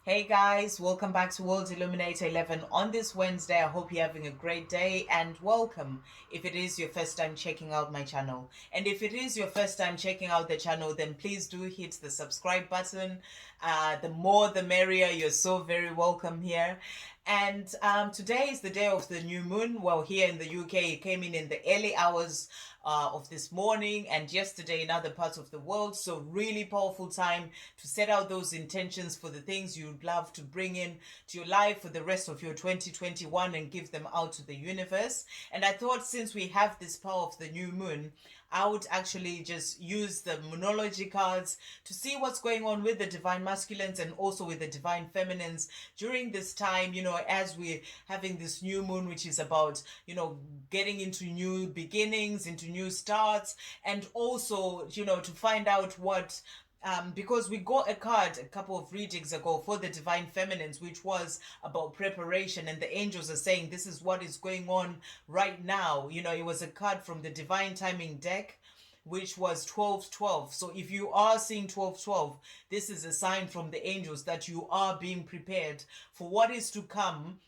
Hey guys, welcome back to World Illuminator 11 on this Wednesday. I hope you're having a great day and welcome if it is your first time checking out my channel. And if it is your first time checking out the channel, then please do hit the subscribe button. The more the merrier. You're so very welcome here. And today is the day of the new moon. Well, here in the UK, it came in the early hours of this morning and yesterday in other parts of the world. So really powerful time to set out those intentions for the things you'd love to bring in to your life for the rest of your 2021 and give them out to the universe. And I thought since we have this power of the new moon, I would actually just use the Moonology cards to see what's going on with the divine masculines and also with the divine feminines during this time, as we're having this new moon, which is about, getting into new beginnings, into new starts, and also, to find out what because we got a card a couple of readings ago for the divine feminines, which was about preparation, and the angels are saying this is what is going on right now. It was a card from the divine timing deck, which was 1212. So if you are seeing 1212, this is a sign from the angels that you are being prepared for what is to come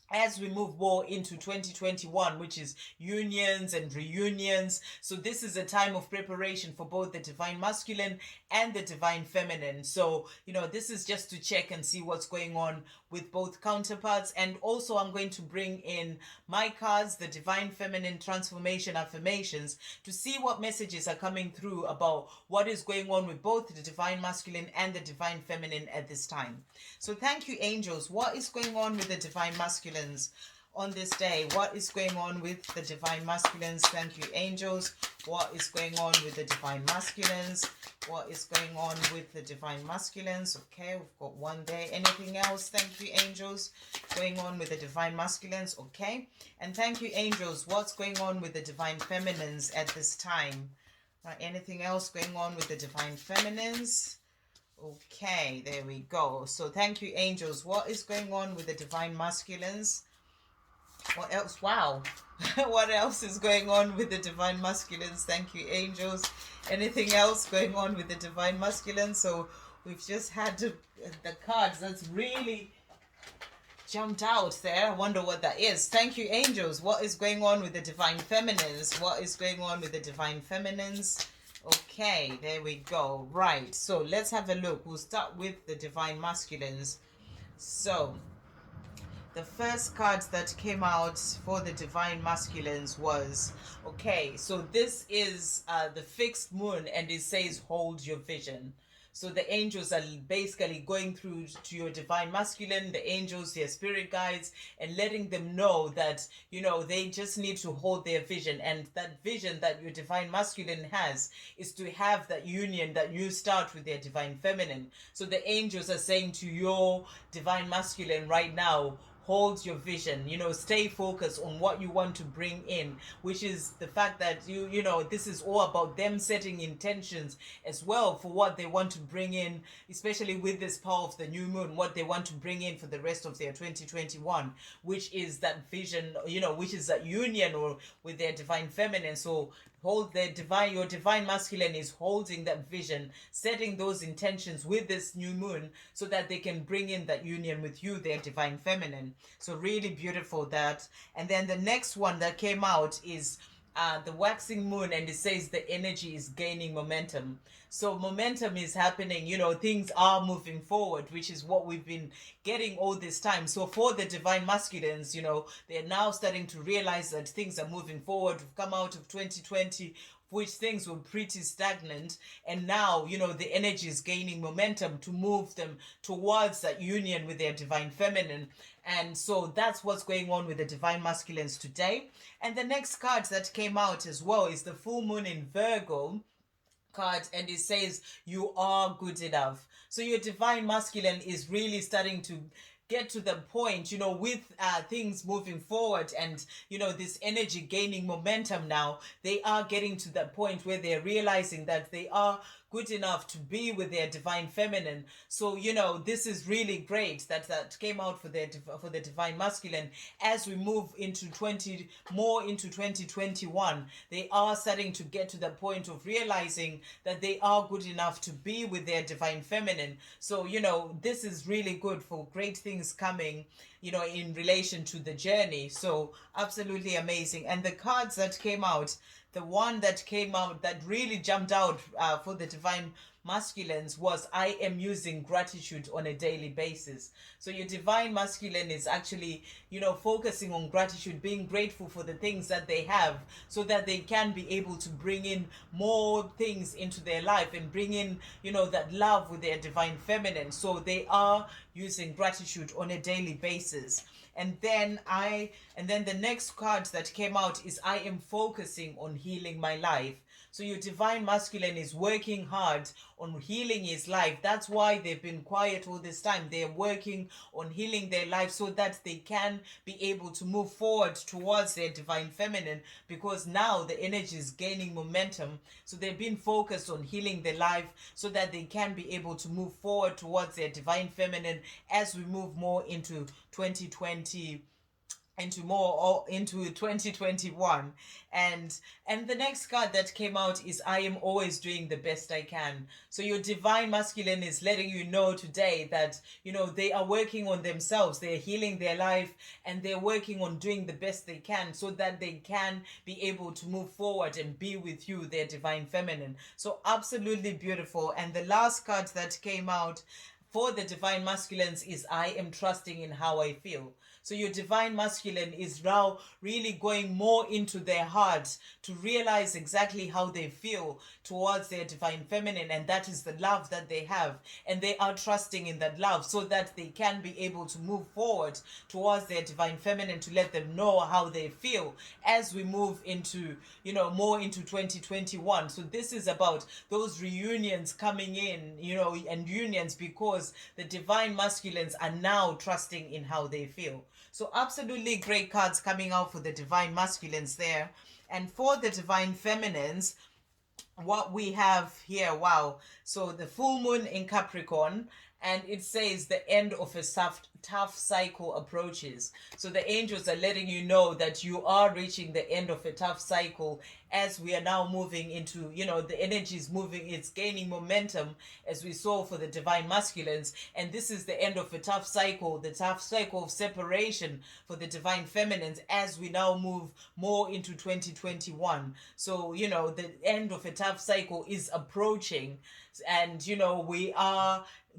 as we move more into 2021, which is unions and reunions. So this is a time of preparation for both the divine masculine and the divine feminine. So, this is just to check and see what's going on with both counterparts. And also I'm going to bring in my cards, the divine feminine transformation affirmations, to see what messages are coming through about what is going on with both the divine masculine and the divine feminine at this time. So thank you, angels. What is going on with the divine masculines on this day? What is going on with the divine masculines? Thank you, angels. What is going on with the divine masculines? What is going on with the divine masculines? Okay, we've got one day. Anything else? Thank you, angels. Going on with the divine masculines. Okay. And thank you, angels. What's going on with the divine feminines at this time? Anything else going on with the divine feminines? Okay, there we go. So thank you, angels. What is going on with the divine masculines? What else? Wow. What else is going on with the divine masculines? Thank you, angels. Anything else going on with the divine masculines? So we've just had the cards that's really jumped out there. I wonder what that is. Thank you, angels. What is going on with the divine feminines? What is going on with the divine feminines? Okay, there we go. Right, so let's have a look. We'll start with the divine masculines. So the first card that came out for the divine masculines was, okay, so this is the fixed moon, and it says hold your vision. So the angels are basically going through to your divine masculine, the angels, their spirit guides, and letting them know that, they just need to hold their vision. And that vision that your divine masculine has is to have that union that you start with their divine feminine. So the angels are saying to your divine masculine right now, hold your vision, stay focused on what you want to bring in, which is the fact that this is all about them setting intentions as well for what they want to bring in, especially with this power of the new moon, what they want to bring in for the rest of their 2021, which is that vision, which is that union or with their divine feminine. So hold your divine masculine is holding that vision, setting those intentions with this new moon so that they can bring in that union with you, their divine feminine. So really beautiful that. And then the next one that came out is the waxing moon, and it says the energy is gaining momentum. So momentum is happening, things are moving forward, which is what we've been getting all this time. So for the divine masculines, they're now starting to realize that things are moving forward. We've come out of 2020, which things were pretty stagnant, and now the energy is gaining momentum to move them towards that union with their divine feminine. And so that's what's going on with the divine masculines today. And the next card that came out as well is the full moon in Virgo card, and it says you are good enough. So your divine masculine is really starting to get to the point, with things moving forward and, this energy gaining momentum now, they are getting to that point where they're realizing that they are good enough to be with their divine feminine. So this is really great that came out for the divine masculine. As we move into 2021, they are starting to get to the point of realizing that they are good enough to be with their divine feminine. So this is really good for great things coming in relation to the journey. So absolutely amazing. And the cards that came out, the one that came out that really jumped out for the divine masculines was, I am using gratitude on a daily basis. So your divine masculine is actually focusing on gratitude, being grateful for the things that they have, so that they can be able to bring in more things into their life and bring in that love with their divine feminine. So they are using gratitude on a daily basis. And then the next card that came out is, I am focusing on healing my life. So your divine masculine is working hard on healing his life. That's why they've been quiet all this time. They're working on healing their life so that they can be able to move forward towards their divine feminine, because now the energy is gaining momentum. So they've been focused on healing their life so that they can be able to move forward towards their divine feminine as we move more into 2020, into 2021. And the next card that came out is, I am always doing the best I can. So your divine masculine is letting you know today that they are working on themselves, they're healing their life, and they're working on doing the best they can so that they can be able to move forward and be with you, their divine feminine. So absolutely beautiful. And the last card that came out for the divine masculines is, I am trusting in how I feel. So your divine masculine is now really going more into their hearts to realize exactly how they feel towards their divine feminine, and that is the love that they have, and they are trusting in that love so that they can be able to move forward towards their divine feminine, to let them know how they feel as we move into more into 2021. So this is about those reunions coming in, and unions, because the divine masculines are now trusting in how they feel. So absolutely great cards coming out for the divine masculines there. And for the divine feminines, what we have here, wow. So the full moon in Capricorn, and it says the end of a tough cycle approaches. So the angels are letting you know that you are reaching the end of a tough cycle, as we are now moving into, the energy is moving, it's gaining momentum, as we saw for the divine masculines. And this is the end of a tough cycle, the tough cycle of separation for the divine feminines, as we now move more into 2021. So the end of a tough cycle is approaching, and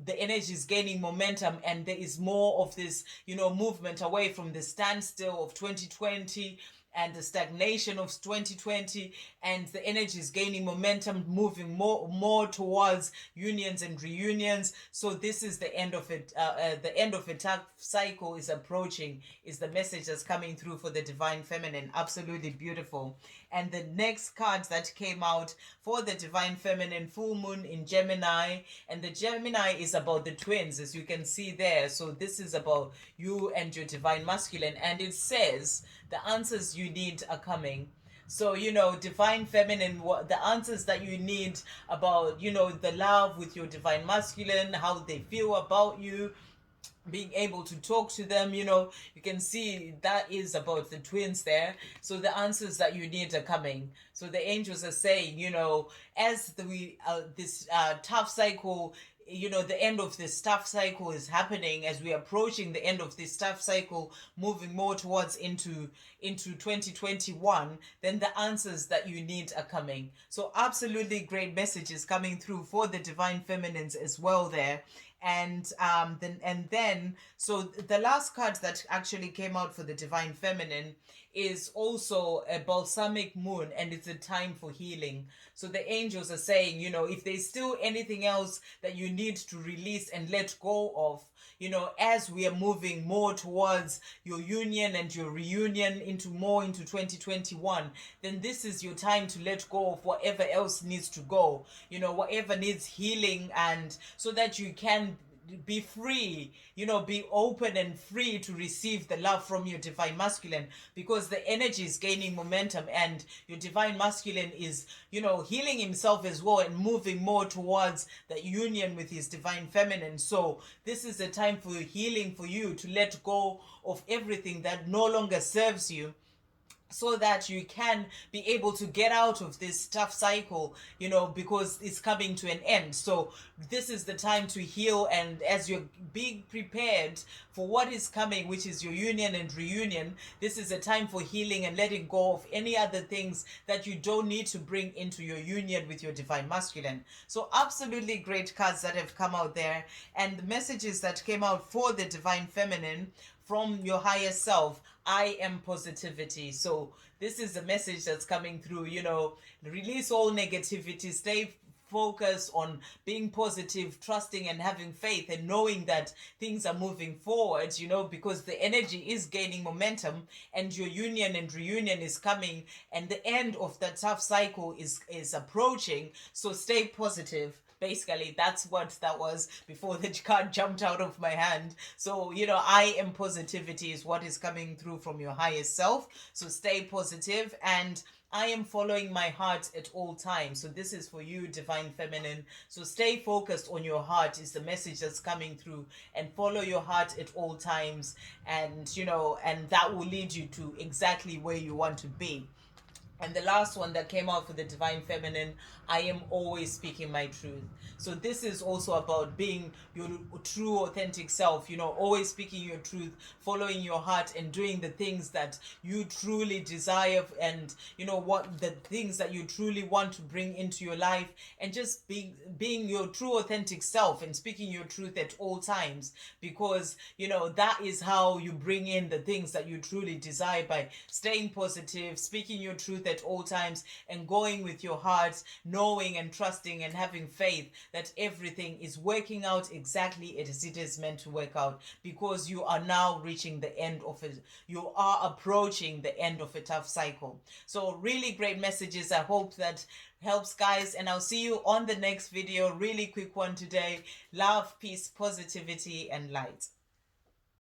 the energy is gaining momentum, and there is more of this movement away from the standstill of 2020 and the stagnation of 2020, and the energy is gaining momentum, moving more towards unions and reunions. So this is the end of it. The end of a tough cycle is approaching, is the message that's coming through for the divine feminine. Absolutely beautiful. And the next card that came out for the divine feminine, full moon in Gemini, and the Gemini is about the twins, as you can see there. So this is about you and your divine masculine, and it says the answers you need are coming. So divine feminine, what the answers that you need about the love with your divine masculine, how they feel about you, being able to talk to them, you can see that is about the twins there. So the answers that you need are coming. So the angels are saying, as this tough cycle, the end of this tough cycle is happening, as we're approaching the end of this tough cycle, moving more towards into 2021, then the answers that you need are coming. So absolutely great messages coming through for the divine feminines as well there. And then so the last card that actually came out for the divine feminine is also a balsamic moon, and it's a time for healing. So the angels are saying, if there's still anything else that you need to release and let go of, as we are moving more towards your union and your reunion into 2021, then this is your time to let go of whatever else needs to go, whatever needs healing, and so that you can be free, be open and free to receive the love from your divine masculine, because the energy is gaining momentum, and your divine masculine is, healing himself as well and moving more towards the union with his divine feminine. So this is a time for healing, for you to let go of everything that no longer serves you, so that you can be able to get out of this tough cycle, because it's coming to an end. So this is the time to heal, and as you're being prepared for what is coming, which is your union and reunion, this is a time for healing and letting go of any other things that you don't need to bring into your union with your divine masculine. So absolutely great cards that have come out there, and the messages that came out for the divine feminine from your higher self: I am positivity. So this is the message that's coming through, release all negativity, stay focused on being positive, trusting and having faith, and knowing that things are moving forward, because the energy is gaining momentum, and your union and reunion is coming, and the end of that tough cycle is approaching. So stay positive. Basically, that's what that was before the card jumped out of my hand. So, I am positivity is what is coming through from your highest self. So stay positive, and I am following my heart at all times. So this is for you, divine feminine. So stay focused on your heart is the message that's coming through, and follow your heart at all times. And, and that will lead you to exactly where you want to be. And the last one that came out for the divine feminine: I am always speaking my truth. So this is also about being your true authentic self, always speaking your truth, following your heart, and doing the things that you truly desire, and what the things that you truly want to bring into your life, and just being your true authentic self and speaking your truth at all times, because that is how you bring in the things that you truly desire, by staying positive, speaking your truth at all times, and going with your heart, knowing and trusting and having faith that everything is working out exactly as it is meant to work out, because you are now reaching the end of it. You are approaching the end of a tough cycle. So really great messages. I hope that helps, guys, and I'll see you on the next video. Really quick one today. Love, peace, positivity, and light.